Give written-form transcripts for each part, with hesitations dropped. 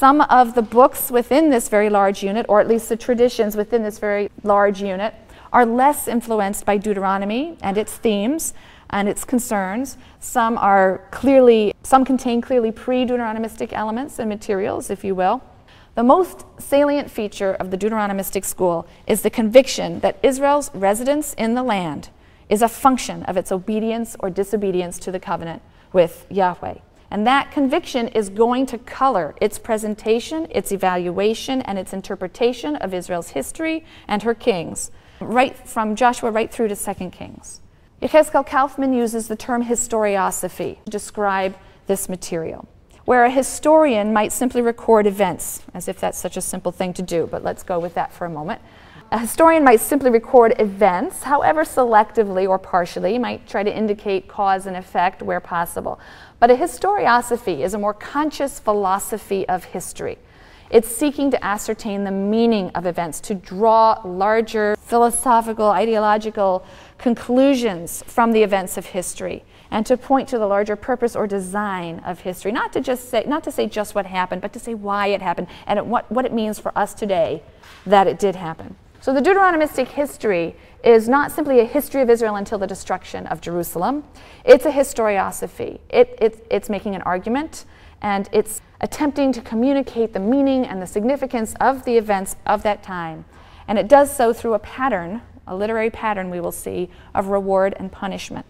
Some of the books within this very large unit, or at least the traditions within this very large unit, are less influenced by Deuteronomy and its themes and its concerns. Some contain clearly pre-Deuteronomistic elements and materials, if you will. The most salient feature of the Deuteronomistic school is the conviction that Israel's residence in the land is a function of its obedience or disobedience to the covenant with Yahweh. And that conviction is going to color its presentation, its evaluation, and its interpretation of Israel's history and her kings, right from Joshua right through to 2 Kings. Yechezkel Kaufman uses the term historiosophy to describe this material, where a historian might simply record events, as if that's such a simple thing to do, but let's go with that for a moment. A historian might simply record events, however selectively or partially, might try to indicate cause and effect where possible. But a historiosophy is a more conscious philosophy of history. It's seeking to ascertain the meaning of events, to draw larger philosophical, ideological conclusions from the events of history, and to point to the larger purpose or design of history. Not to say just what happened, but to say why it happened and what it means for us today that it did happen. So the Deuteronomistic history is not simply a history of Israel until the destruction of Jerusalem. It's a historiosophy. It's making an argument, and it's attempting to communicate the meaning and the significance of the events of that time. And it does so through a pattern, a literary pattern we will see, of reward and punishment.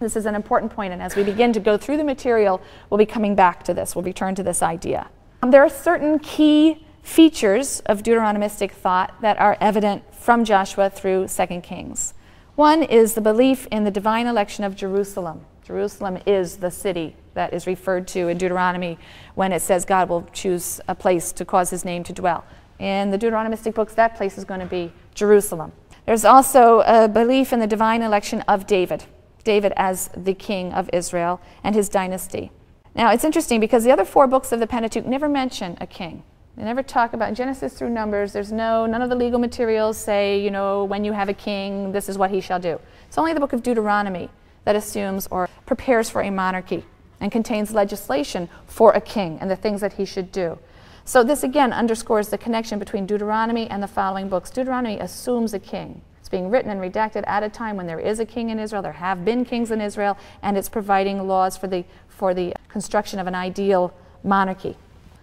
This is an important point, and as we begin to go through the material, we'll be coming back to this. We'll return to this idea. There are certain key features of Deuteronomistic thought that are evident from Joshua through 2 Kings. One is the belief in the divine election of Jerusalem. Jerusalem is the city that is referred to in Deuteronomy when it says God will choose a place to cause his name to dwell. In the Deuteronomistic books, that place is going to be Jerusalem. There's also a belief in the divine election of David as the king of Israel and his dynasty. Now, it's interesting because the other 4 books of the Pentateuch never mention a king. They never talk about Genesis through Numbers. None of the legal materials say, when you have a king, this is what he shall do. It's only the book of Deuteronomy that assumes or prepares for a monarchy and contains legislation for a king and the things that he should do. So this again underscores the connection between Deuteronomy and the following books. Deuteronomy assumes a king. It's being written and redacted at a time when there is a king in Israel, there have been kings in Israel, and it's providing laws for the construction of an ideal monarchy.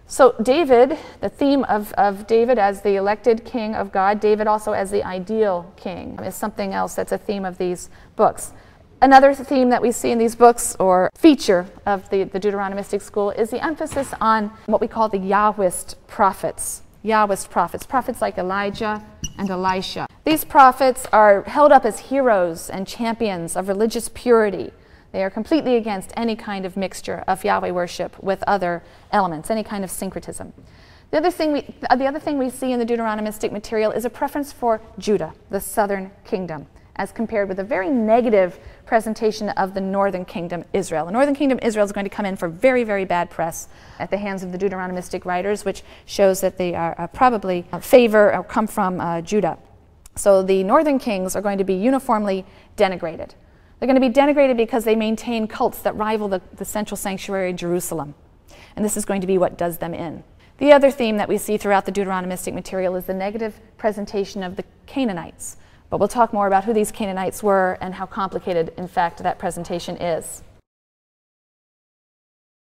So David, the theme of David as the elected king of God, David also as the ideal king, is something else that's a theme of these books. Another theme that we see in these books, or feature of the Deuteronomistic school, is the emphasis on what we call the Yahwist prophets. Yahwist prophets, prophets like Elijah and Elisha. These prophets are held up as heroes and champions of religious purity. They are completely against any kind of mixture of Yahweh worship with other elements, any kind of syncretism. The other thing we see in the Deuteronomistic material is a preference for Judah, the southern kingdom, as compared with a very negative presentation of the northern kingdom, Israel. The northern kingdom, Israel, is going to come in for very, very bad press at the hands of the Deuteronomistic writers, which shows that they are probably favor or come from Judah. So the northern kings are going to be uniformly denigrated. They're going to be denigrated because they maintain cults that rival the central sanctuary in Jerusalem. And this is going to be what does them in. The other theme that we see throughout the Deuteronomistic material is the negative presentation of the Canaanites. But we'll talk more about who these Canaanites were and how complicated, in fact, that presentation is.